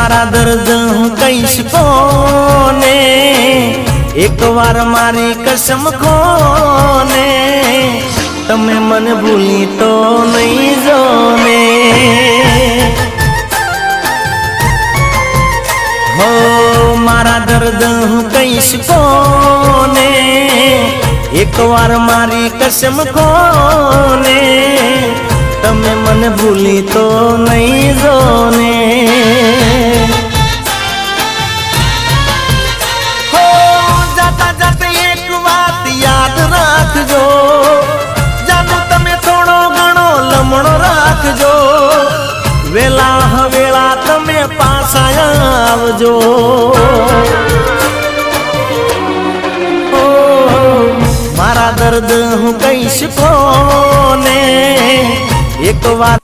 मारा दर्द हूँ कईश कोने, एक बार मारी कसम खोने, तमे मन भूली तो नहीं जोने। हो मारा दर्द हूँ कईश कोने, एक बार मारी कसम खोने, तमे मन भूली तो नहीं जोने। हो जाता जाते एक बात याद राखजो, जानू तमे थोड़ो घणो लमणो राखजो, वेला हवेला तमे पासा आवजो। मारा दर्द हूँ कईश कोने, एक बार